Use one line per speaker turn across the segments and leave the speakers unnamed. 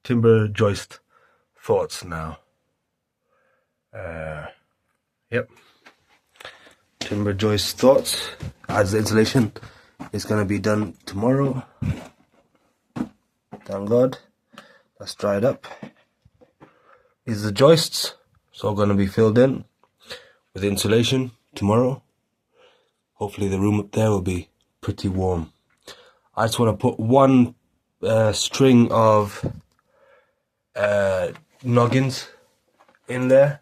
Timber joist thoughts now. Yep. Timber joist thoughts as the insulation is going to be done tomorrow. Thank God. That's dried up. These are the joists. It's all going to be filled in with insulation tomorrow. Hopefully the room up there will be pretty warm. I just want to put one string of noggins in there,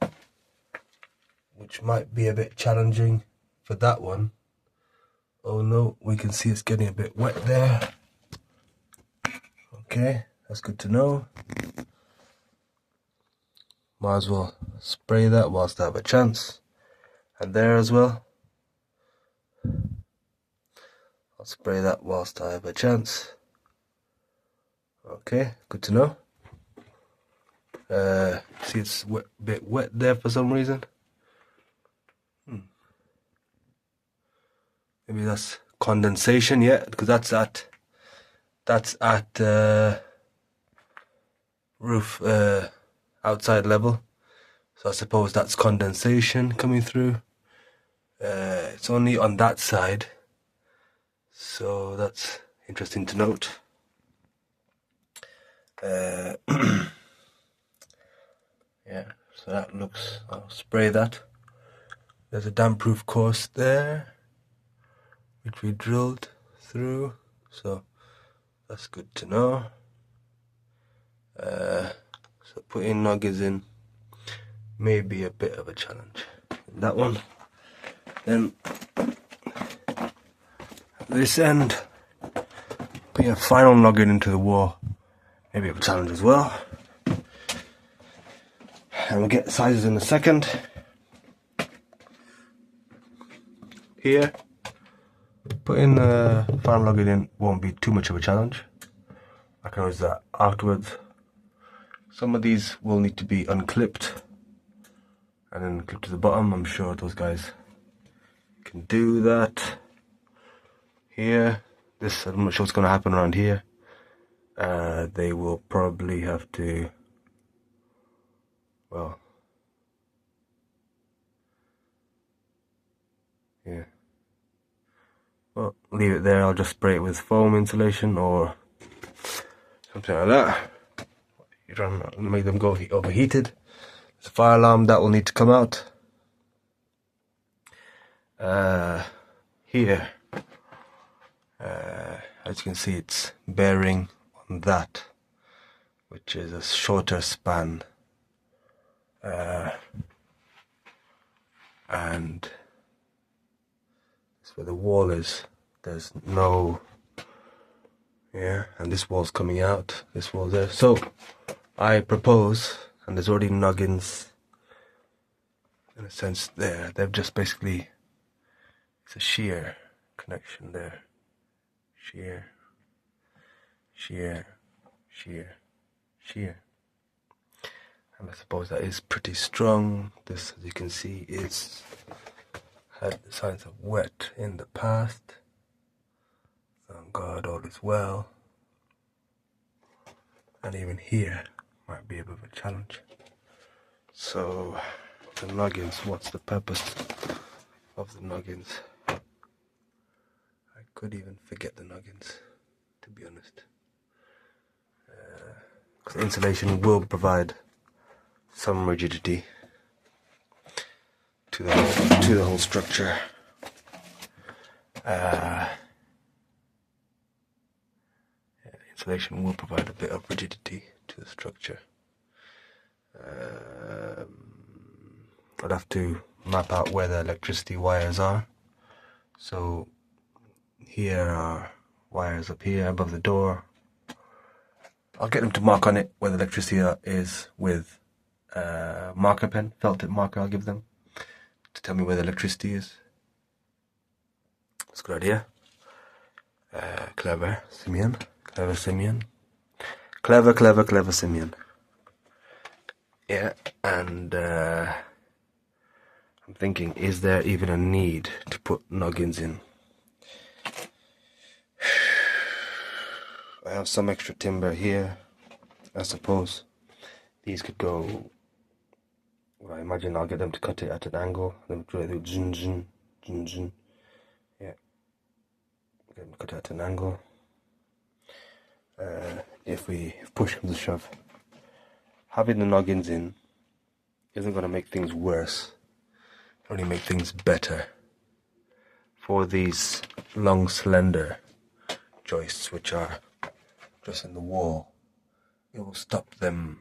which might be a bit challenging for that one. Oh no, we can see it's getting a bit wet there. Okay, that's good to know. Might as well spray that whilst I have a chance. And there as well. I'll spray that whilst I have a chance. Okay, good to know. See, it's a bit wet there for some reason. Maybe that's condensation, yeah, because that's at roof outside level. So I suppose that's condensation coming through. It's only on that side, so that's interesting to note. Yeah, so that looks, I'll spray that. There's a damp-proof course there, which we drilled through, so that's good to know. So putting noggins in may be a bit of a challenge. That one. Then at this end, putting a final noggin into the wall may be a challenge as well. And we'll get sizes in a second. Here, putting the final noggin in won't be too much of a challenge. I can always do that afterwards. Some of these will need to be unclipped and then clipped to the bottom. I'm sure those guys can do that. Here, this, I'm not sure what's going to happen around here. They will probably have to, well, yeah. Well, leave it there. I'll just spray it with foam insulation or something like that. You don't want to make them go overheated. There's a fire alarm that will need to come out. Here, as you can see, it's bearing on that, which is a shorter span. And where the wall is, there's no, yeah, and this wall's coming out, this wall there. So I propose, and there's already noggins in a sense there, they've just basically, it's a shear connection there, shear, shear, shear, shear. And I suppose that is pretty strong. This, as you can see, is had signs of wet in the past. Thank God all is well. And even here might be a bit of a challenge. So the noggins, what's the purpose of the noggins? I could even forget the noggins, to be honest. Because insulation will provide some rigidity to the whole structure. Insulation will provide a bit of rigidity to the structure. I'd have to map out where the electricity wires are. So here are wires up here above the door. I'll get them to mark on it where the electricity is with marker pen, felt tip marker. I'll give them to tell me where the electricity is. That's a good idea. Clever Simeon. Clever Simeon. Clever Simeon. Yeah, and I'm thinking, is there even a need to put noggins in? I have some extra timber here. I suppose these could go. Well, I imagine I'll get them to cut it at an angle. Then do zun zun zun zun. Yeah, get them to cut it at an angle. If push comes to shove, having the noggins in isn't going to make things worse. Only make things better. For these long, slender joists, which are just in the wall, it will stop them,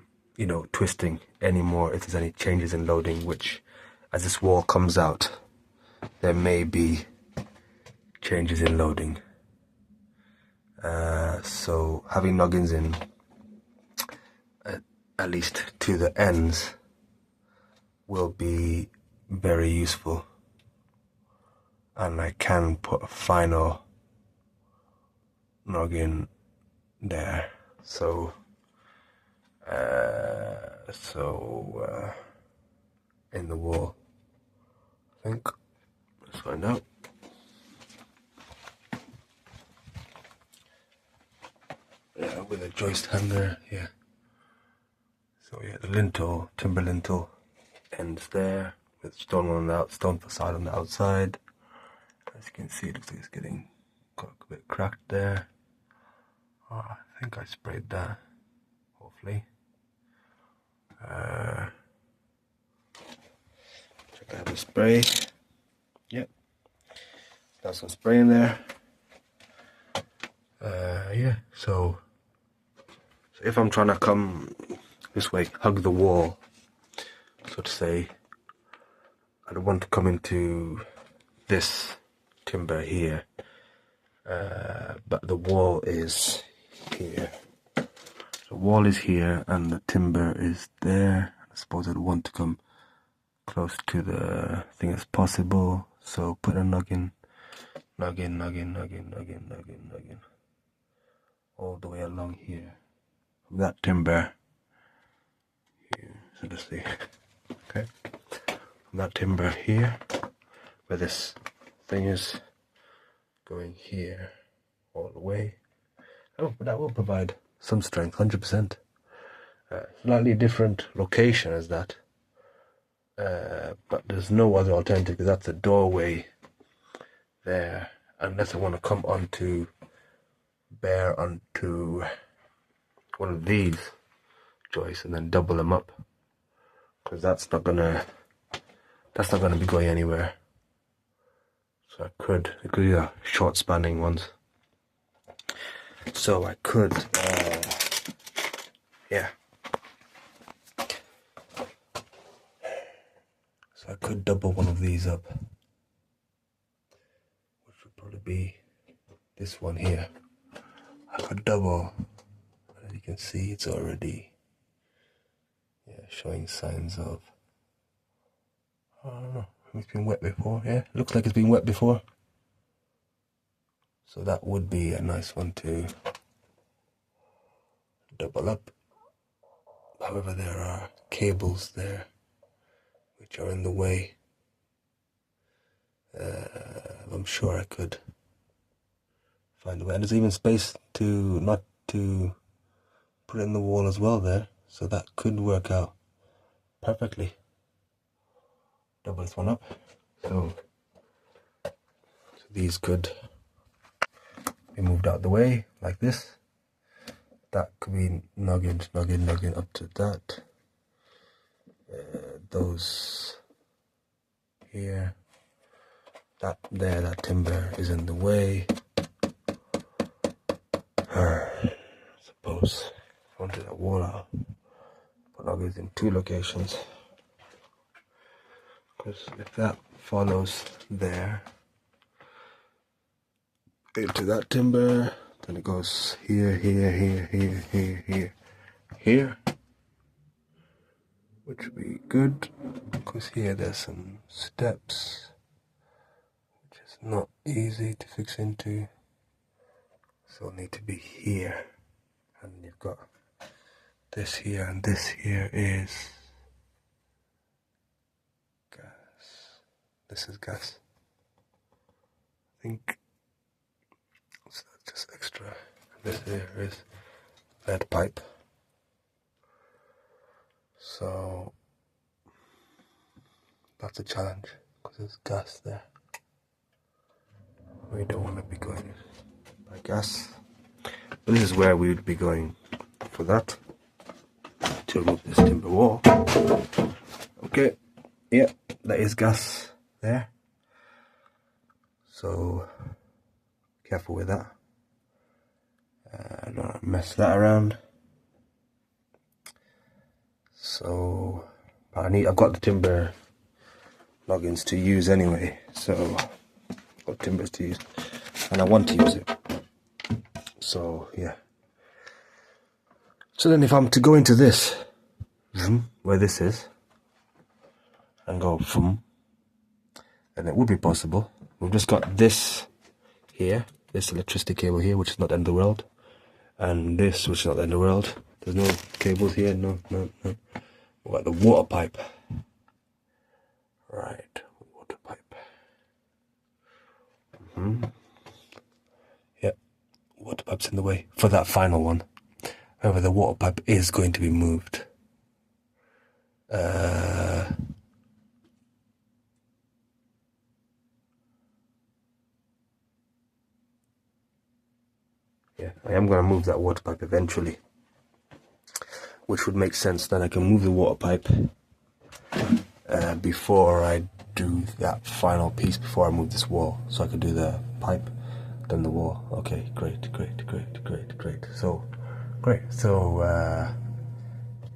twisting anymore if there's any changes in loading, which, as this wall comes out, there may be changes in loading. So having noggins in, at least to the ends, will be very useful. And I can put a final noggin there. So in the wall, I think. Let's find out. Yeah, with a joist hanger, yeah. So yeah, the lintel, timber lintel, ends there with stone facade on the outside. As you can see, it looks like it's getting got a bit cracked there. Oh, I think I sprayed that. Hopefully. Check out the spray. Yep. Got some spray in there. Yeah. So if I'm trying to come this way, hug the wall, so to say, I don't want to come into this timber here, but the wall is here. The wall is here and the timber is there. I suppose I'd want to come close to the thing as possible. So put a noggin all the way along here. From that timber here, so to see. Okay. From that timber here, where this thing is, going here all the way. Oh, but that will provide some strength, 100%. Slightly different location as that. But there's no other alternative, because that's a doorway there. Unless I want to come bear onto one of these joists and then double them up, because that's not gonna be going anywhere. So it could be short spanning ones. So I could, yeah. So I could double one of these up, which would probably be this one here. I could double. As you can see, it's already showing signs of, I don't know, it's been wet before. Yeah, looks like it's been wet before. So that would be a nice one to double up. However, there are cables there which are in the way. I'm sure I could find a way. And there's even space not to put it in the wall as well there. So that could work out perfectly. Double this one up. So these could be moved out the way like this. That could be noggin up to that. Those here. That timber is in the way. I suppose if I wanted that wall out, put noggins in two locations. Because if that follows there into that timber, then it goes here, which would be good, because here there's some steps, which is not easy to fix into, so it'll need to be here, and you've got this here, and this here is gas. This is gas, I think. So that's just extra. And this here is lead pipe. So that's a challenge because there's gas there. We don't want to be going by gas. But this is where we would be going for that, to remove this timber wall. Okay, yeah, that is gas there. So careful with that. I don't want to mess that around. So I've got the timber noggins to use anyway, so I've got timbers to use and I want to use it. So yeah. So then if I'm to go into this, where this is, and go from, and it would be possible. We've just got this here, this electricity cable here, which is not the end of the world, and this, which is not the end of the world. There's no cables here, no. We've got the water pipe. Right, water pipe. Yep, water pipe's in the way for that final one. However, the water pipe is going to be moved. Yeah, I am going to move that water pipe eventually, which would make sense. Then I can move the water pipe before I do that final piece, before I move this wall. So I could do the pipe, then the wall. Okay, great. So, great. So,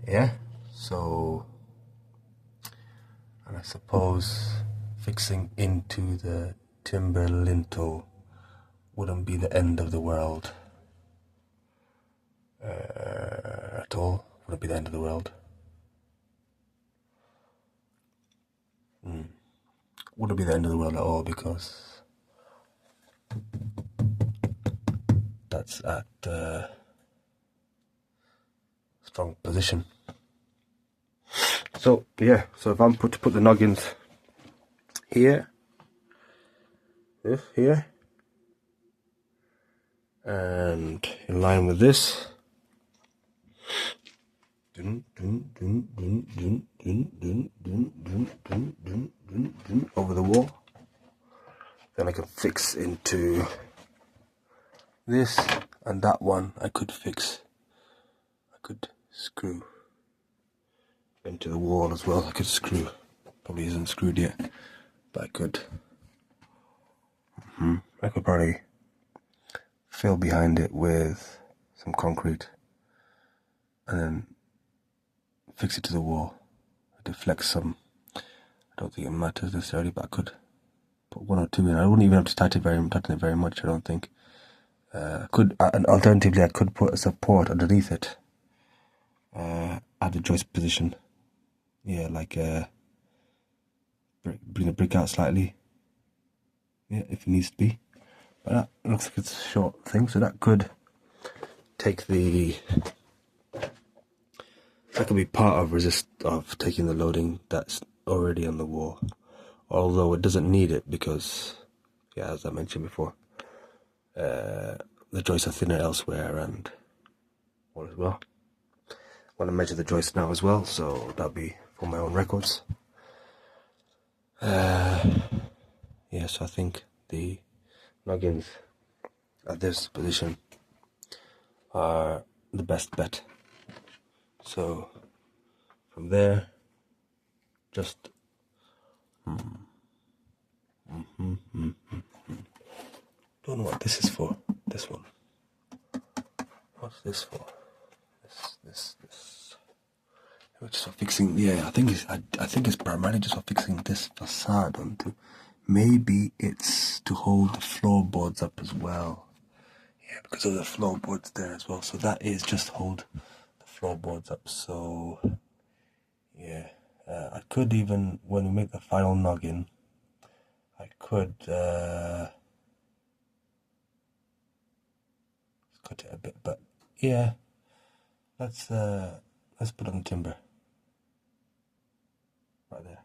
yeah. So, and I suppose fixing into the timber lintel wouldn't be the end of the world. At all. Wouldn't be the end of the world. Wouldn't be the end of the world at all, because that's at strong position. So yeah, so if I'm to put the noggins here, this here, and in line with this, over the wall, then I can fix into this, and that one I could screw into the wall as well. I could screw, probably isn't screwed yet, but I could probably fill behind it with some concrete and then fix it to the wall. I could flex some, I don't think it matters necessarily, but I could put one or two in. I wouldn't even have to tighten it very much, I don't think. And alternatively, I could put a support underneath it at the joist position. Yeah, like bring the brick out slightly. Yeah, if it needs to be. But that looks like it's a short thing, so that could take that could be part of taking the loading that's already on the wall. Although it doesn't need it because, yeah, as I mentioned before, the joists are thinner elsewhere and all as well. I want to measure the joist now as well, so that'll be for my own records. Yes, I think the noggins at this position are the best bet. So from there, just don't know what this is for. This one. What's this for? This. Just for fixing. Yeah, I think it's primarily just for fixing this facade onto. Maybe it's to hold the floorboards up as well. Yeah, because of the floorboards there as well. So that is just hold the floorboards up. So yeah, I could even, when we make the final noggin, I could cut it a bit, but yeah, let's put on the timber right there.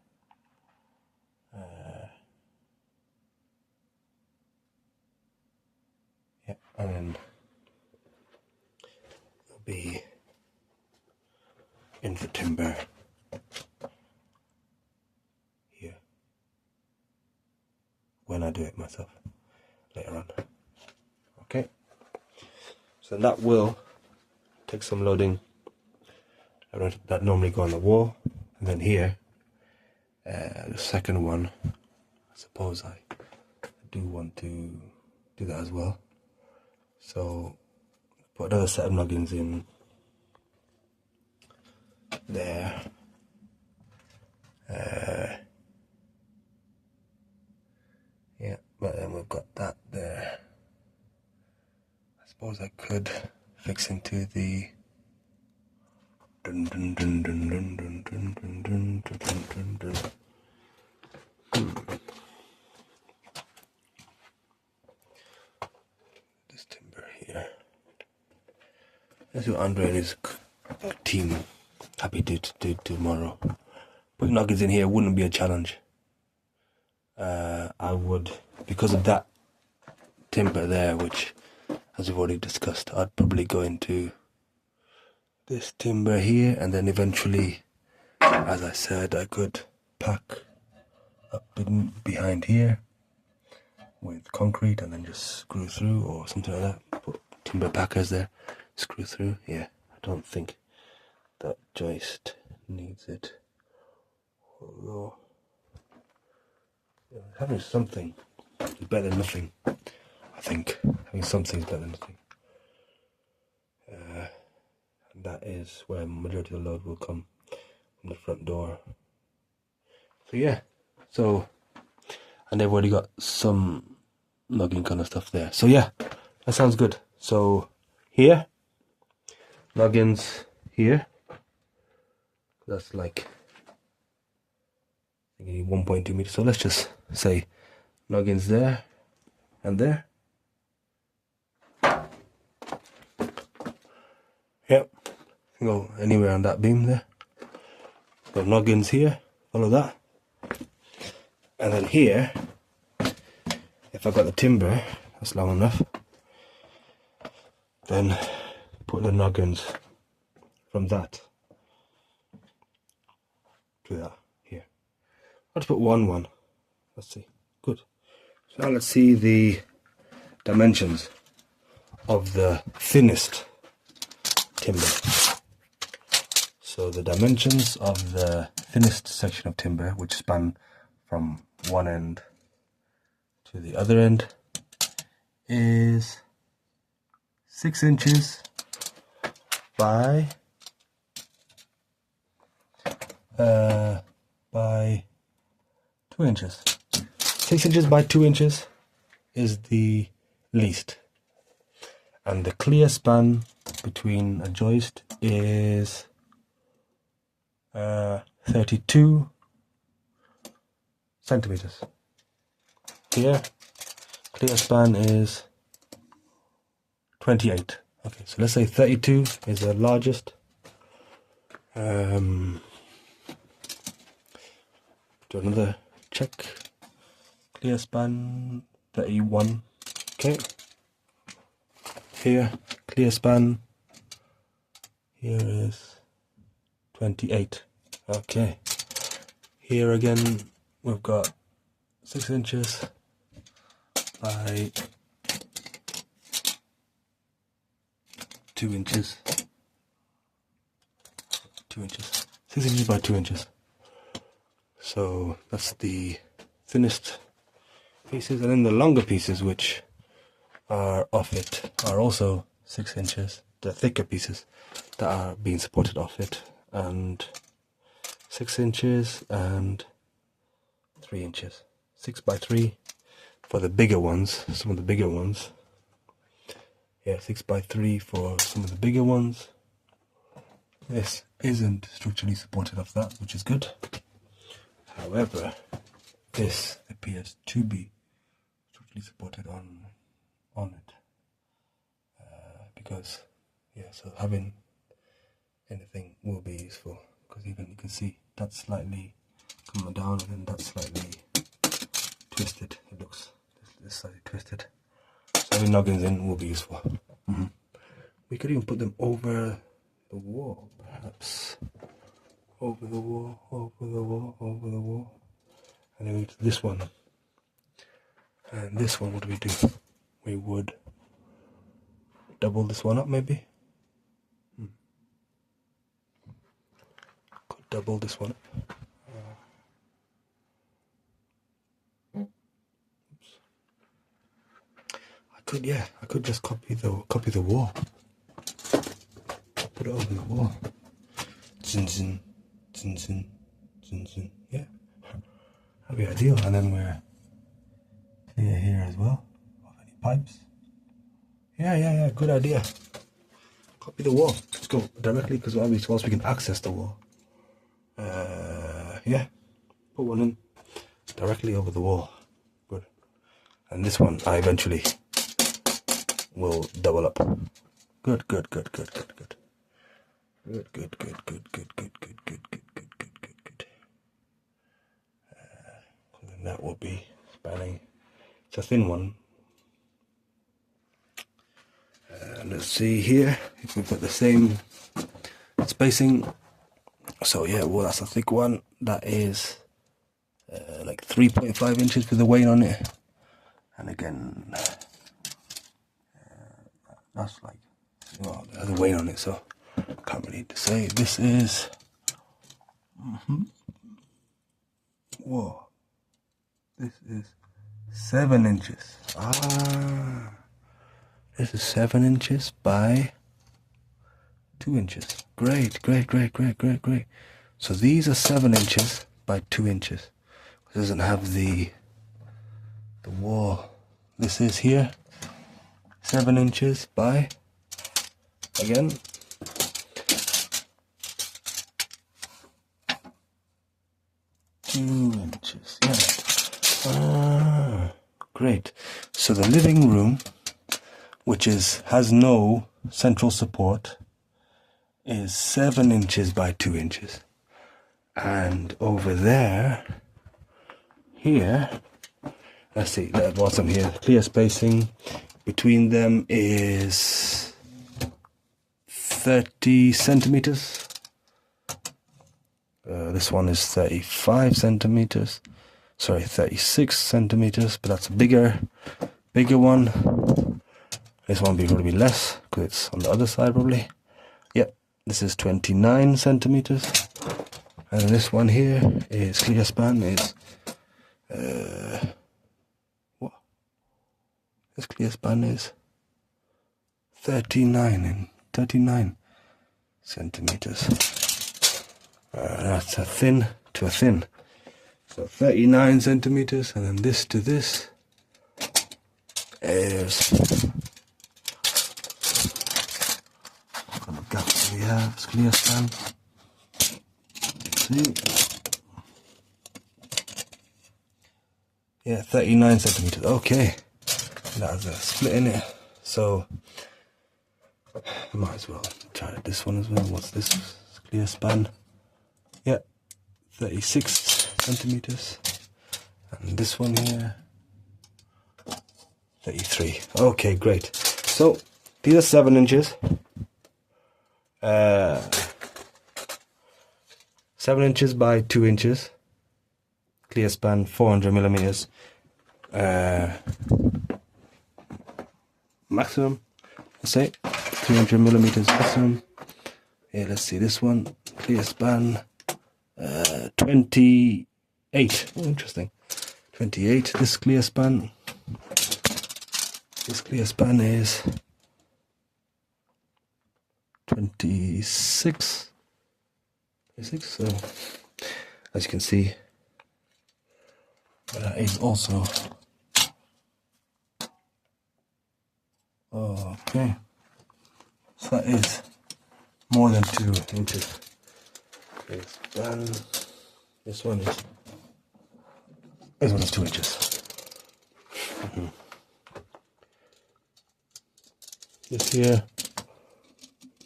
Yeah, and then be in the timber here when I do it myself later on. Okay, so that will take some loading that normally go on the wall, and then here the second one, I suppose I do want to do that as well. So put another set of noggins in there. Yeah, but then we've got that there. I suppose I could fix into the this timber here. That's what Andre and his team happy to do tomorrow. Putting noggins in here wouldn't be a challenge. I would, because of that timber there, which, as we've already discussed, I'd probably go into this timber here, and then eventually, as I said, I could pack up behind here with concrete and then just screw through or something like that. Put timber packers there, screw through. Yeah, I don't think that joist needs it. Although having something is better than nothing. I think having something is better than nothing. And that is where majority of the load will come from the front door. So yeah, and they've already got some noggin kind of stuff there. So yeah, that sounds good. So here, noggins here. That's like 1.2 meters. So let's just say noggins there and there. Yep, go anywhere on that beam there. Got noggins here, follow that. And then here, if I've got the timber, that's long enough, then put the noggins from that to that here. I'll just put one. Let's see. Good. So now let's see the dimensions of the thinnest timber. So the dimensions of the thinnest section of timber, which span from one end to the other end, is 6 inches by 2 inches. 6 inches by 2 inches is the least, and the clear span between a joist is 32 centimeters. Here, clear span is 28. Okay, so let's say 32 is the largest. Do another check. Clear span 31. Okay. Here, clear span. Here is 28. Okay. Here again, we've got 6 inches by 2 inches. 2 inches. 6 inches by 2 inches. So that's the thinnest pieces, and then the longer pieces, which are off it, are also 6 inches. The thicker pieces that are being supported off it, and 6 inches and 3 inches. 6 by 3 for the bigger ones, some of the bigger ones. Yeah, 6 by 3 for some of the bigger ones. This isn't structurally supported off that, which is good. However, this appears to be structurally supported on it. Because, yeah, so having anything will be useful, because even you can see that's slightly coming down and then that's slightly twisted. It looks this slightly twisted. So having noggins in will be useful. We could even put them over the wall, perhaps. Over the wall, over the wall, over the wall. And then we do this one. And this one, what do we do? We would double this one up, maybe. Could double this one up. Oops. I could just copy the wall. Put it over the wall. Zin zin, zin zin, zin zin. Yeah, that'd be ideal. And then we're clear here as well. Of any pipes? Yeah. Good idea. Copy the wall. Let's go directly because once we can access the wall. Yeah. Put one in directly over the wall. Good. And this one I eventually will double up. Good. And that will be spanning. It's a thin one. Let's see here if we've got the same spacing. So yeah, well, that's a thick one. That is like 3.5 inches with the weight on it. And again, that's like, well, there's a weight on it, so can't really say. This is, whoa, this is 7 inches. This is 7 inches by 2 inches. Great. So these are 7 inches by 2 inches. It doesn't have the wall. This is here 7 inches by, again, 2 inches. Yeah. Great. So the living room, which has no central support, is 7 inches by 2 inches. And over there, here, let's see, at the bottom here, clear spacing between them is 30 centimeters. This one is 35 centimeters. Sorry, 36 centimeters, but that's a bigger one. This one will probably be less because it's on the other side probably. Yep, this is 29 centimeters. And this one here is clear span is what? This clear span is 39 centimeters. That's a thin to a thin. So 39 centimeters, and then this to this is what kind of gap do we have? It's clear span. See? Yeah, 39 centimeters. Okay, that has a split in it, so I might as well try this one as well. What's this? Clear span. Yeah, 36 centimeters, and this one here 33. Okay, great. So these are 7 inches, 7 inches by 2 inches, clear span 400 millimeters, maximum, let's say 300 millimeters maximum. Yeah, let's see this one, clear span 28. Oh, interesting. 28. This clear span is 26. 26. So as you can see, that is also okay. So that is more than 2 inches. Clear span. This one is 2 inches. This here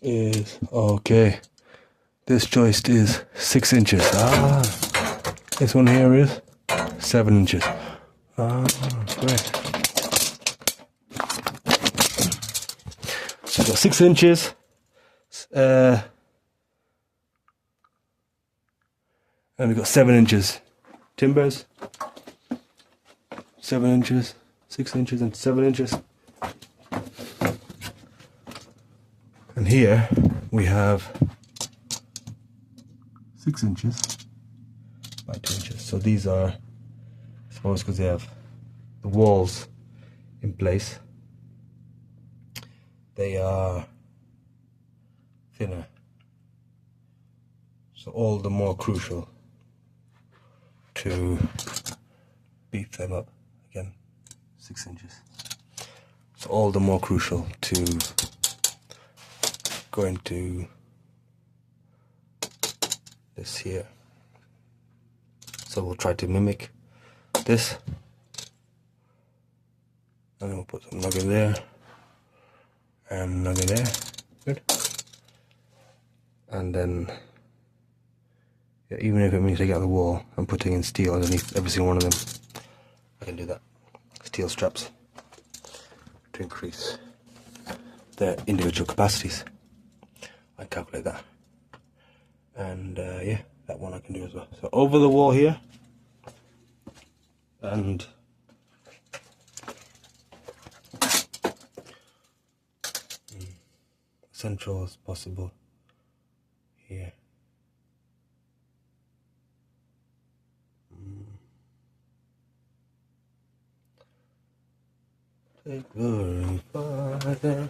is okay. This joist is 6 inches. This one here is 7 inches. Great. So 6 inches. And we've got 7 inches timbers. 7 inches, 6 inches, and 7 inches. And here we have 6 inches by 2 inches. So these are, I suppose, because they have the walls in place, they are thinner. So all the more crucial to beef them up. Again, 6 inches. So all the more crucial to go into this here. So we'll try to mimic this, and then we'll put some nugget there and nugget there. Good. And then, yeah, even if it means taking out the wall and putting in steel underneath every single one of them, I can do that. Steel straps to increase their individual capacities. I calculate that. And yeah, that one I can do as well. So over the wall here, and central as possible here. Take glory, Father,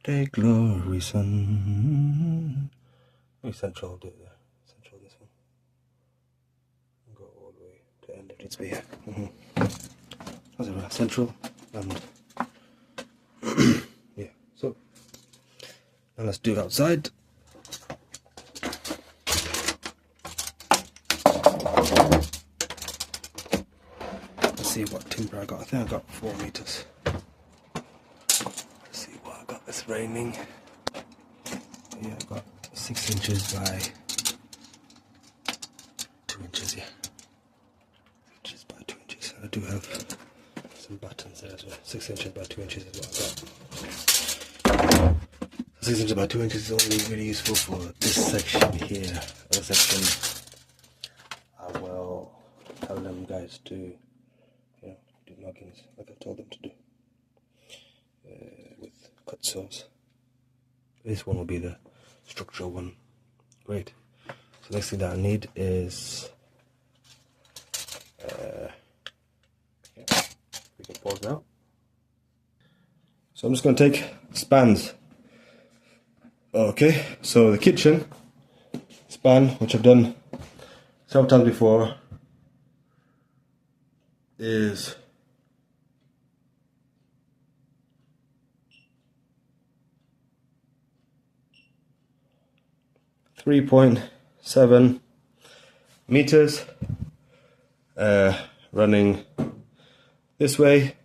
take glory, Son. Maybe central, I'll do it there. Central, this one. Go all the way to the end, it needs to be here. That's it, central, and yeah, so now let's do it outside. Let's see what timber I got. I think I got 4 meters. Let's see what I got. It's raining. Yeah, I got 6 inches by 2 inches. Yeah, 6 inches by 2 inches. I do have some buttons there as well. 6 inches by 2 inches is what I got. 6 inches by 2 inches is only really useful for this section here. Other section, I will tell them guys to, you know, do noggins like I told them to do with cut saws. This one will be the structural one. Great. So next thing that I need is yeah, we can pause now. So I'm just going to take spans. Okay, so the kitchen span, which I've done several times before, is 3.7 meters, running this way,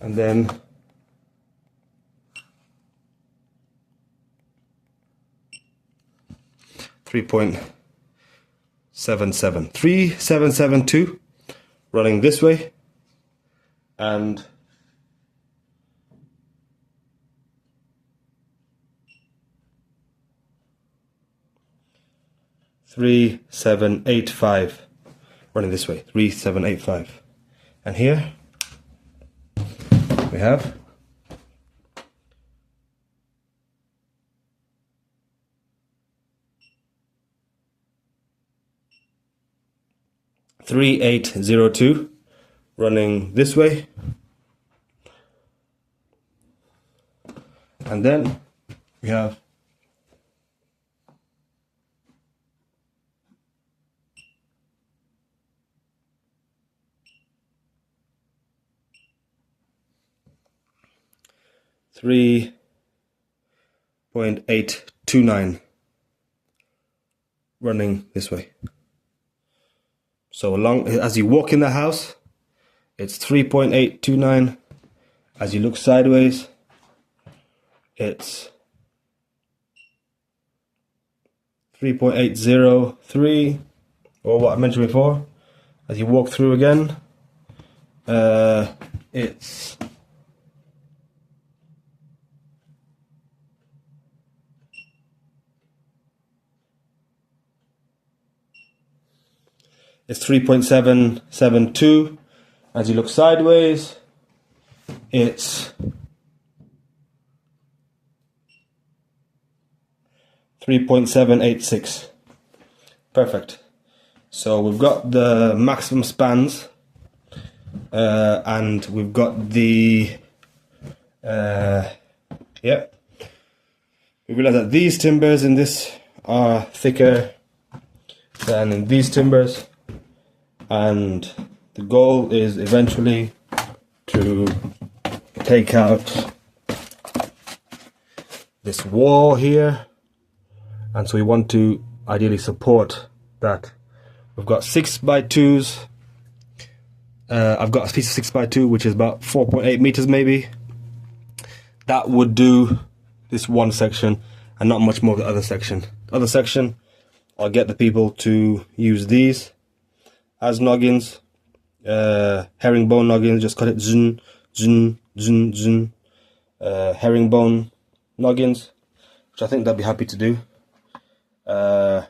and then 3.772 running this way, and three, 7, 8, 5 running this way. 3, 7, 8, 5. And here we have 3.802 running this way, and then we have 3.829 running this way. So along as you walk in the house, it's 3.829. As you look sideways, it's 3.803, or what I mentioned before. As you walk through again, it's It's 3.772. As you look sideways, it's 3.786. Perfect. So we've got the maximum spans, and we've got the yeah. We realize that these timbers in this are thicker than in these timbers, and the goal is eventually to take out this wall here, and so we want to ideally support that. We've got 6x2s. I've got a piece of 6x2 which is about 4.8 meters maybe. That would do this one section and not much more of the other section. The other section, I'll get the people to use these as noggins, herringbone noggins. Just cut it zun, zun, zun, zun. Herringbone noggins, which I think they'll be happy to do. If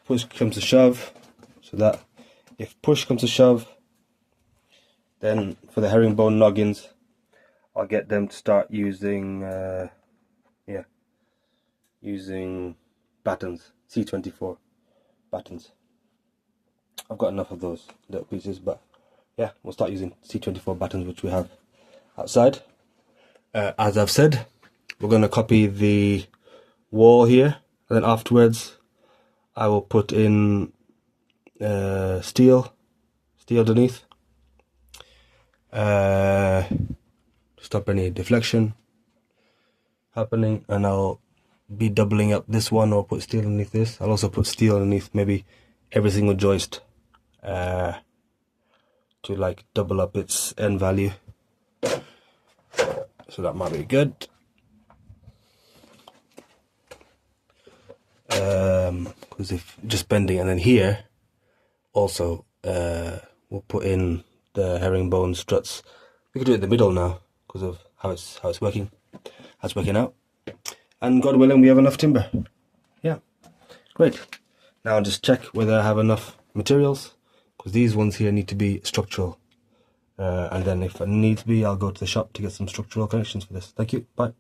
push comes to shove, so that if push comes to shove, then for the herringbone noggins, I'll get them to start using using battens, C24 battens. I've got enough of those little pieces, but yeah, we'll start using C24 battens, which we have outside. As I've said, we're going to copy the wall here, and then afterwards I will put in steel underneath, stop any deflection happening, and I'll be doubling up this one, or put steel underneath this. I'll also put steel underneath maybe every single joist to like double up its end value, so that might be good. Because if just bending, and then here also we'll put in the herringbone struts. We could do it in the middle now because of how it's working out, and God willing we have enough timber. Yeah, great. Now I'll just check whether I have enough materials, because these ones here need to be structural, and then if I need to be, I'll go to the shop to get some structural connections for this. Thank you, bye.